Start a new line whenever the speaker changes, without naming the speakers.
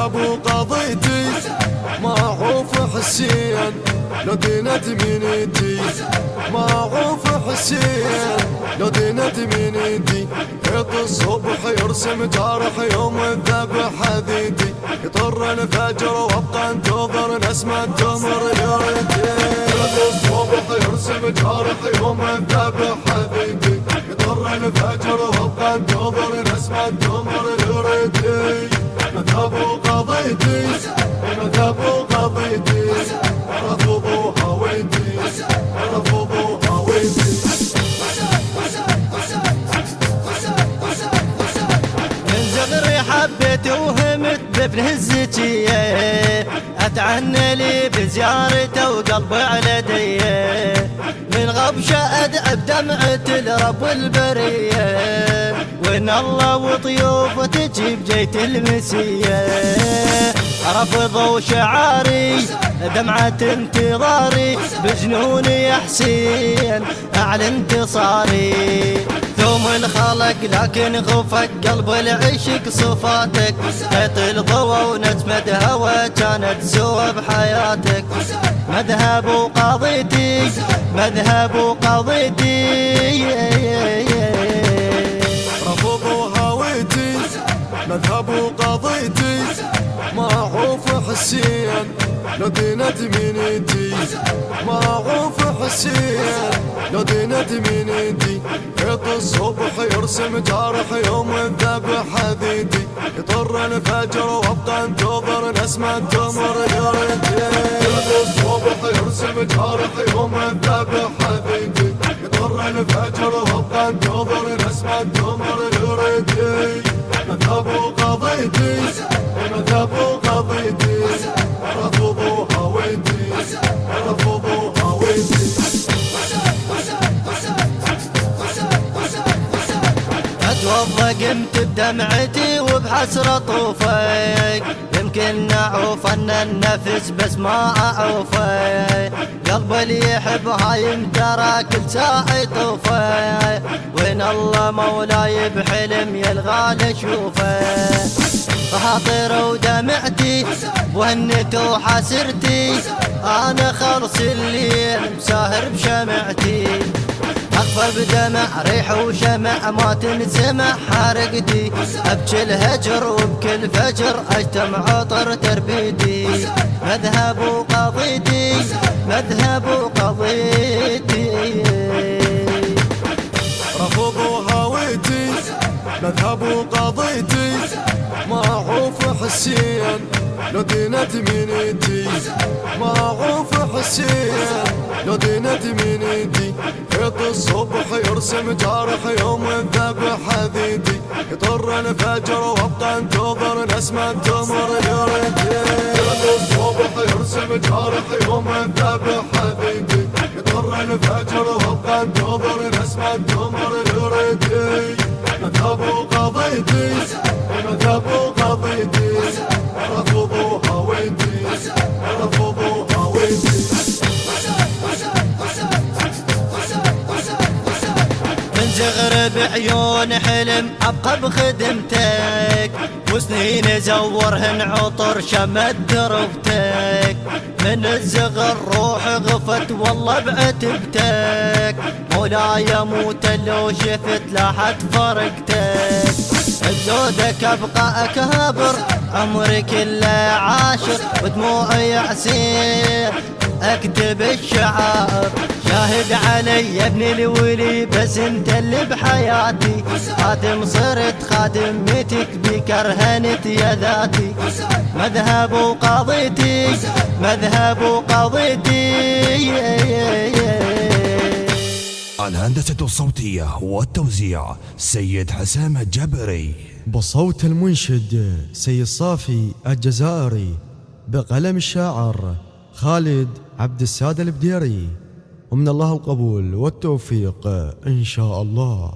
مذهب وقضيتي معروف حسين لو دينت منيتي معروف حسين لو دينت منيتي خيط الصبح يرسم جارح يوم الذبح حديدي يطر الفجر وابقى انتظر نسمة التمر يريدي خيط الصبح يرسم جارح يوم الذبح حديدي يطر الفجر وابقى انتظر نسمة التمر يريدي مذهب وقضيتي مذهب وقضيتي رفضوا هويتي رفضوا هويتي
من صغري حبيت وهمت بابن الزكية اتعنى لي بزيارته وقلبي على ديه من غبشة ادعى بدمعة لرب البرية وان الله وطيوفه تجيب جيت المسية رفضوا شعاري دمعة انتظاري بجنوني يا حسين اعلن انتصاري ثوم الخلق لكن خفك قلب العشق صفاتك خيط الضوى ونجمة هوى كانت سوى بحياتك مذهب وقضيتي مذهب وقضيتي
رفضوا هويتي مذهب وقضيتي معروف حسين لو دينت منيتي معروف حسين لو دينت منيتي خيط الصبح يرسم جارح يوم الذبح حديدي يطر الفجر وابقى انتظر نسمة التمر يريدي خيط الصبح يرسم جارح يوم الذبح حديدي يطر الفجر وابقى انتظر نسمة التمر يريدي مذهب وقضيتي مذهب وقضيتي رفضوا هويتي رفضوا هويتي
اتوضى قمت بدمعتي وبحسرة طوفك يمكن اعوف ان النفس بس ما اعوفه قلبي اللي يحبها يمترى كل ساعة يطوفه وين الله مولاي بحلم يلغى اشوفه خاطر ودمعتي وهنت وحسرتي انا خلص الليل مساهر بشمعتي اخفى بدمع ريح وشمع ما تنسمع حرقتي ابكي الهجر وبكل فجر اجتمع عطر تربيتي مذهب وقضيتي مذهب وقضيتي
رفضوا هويتي مذهب وقضيتي معروف حسين لو دينت منيتي معروف حسين لو دينت منيتي خيط الصبح يرسم جارح يوم الذبح حديدي يطر الفجر وابقى انتظر نسمة التمر يريدي خيط الصبح يرسم جارح يوم الذبح حديدي يطر الفجر وابقى انتظر نسمة التمر يريدي مذهب وقضيتي مذهب وقضيتي رفضوا هويتي رفضوا هويتي
من صغر بعيون حلم ابقى بخدمتك وسنين زورهن عطر شمت دربتك من الصغر روحي غفت والله بعتبتك مولاي اموت لو شفت لاحت فرقتك بزودك ابقى اكابر عمري كله عاشر ودموعي يعسير اكتب الشعار شاهد علي يا ابن الولي بس انت اللي بحياتي خادم صرت خادمتك بكرهنت يا ذاتي مذهب وقضيتي مذهب وقضيتي
الهندسة الصوتية والتوزيع سيد حسام الجبري،
بصوت المنشد سيد صافي الجزائري، بقلم الشاعر خالد عبد السادة البديري، ومن الله القبول والتوفيق إن شاء الله.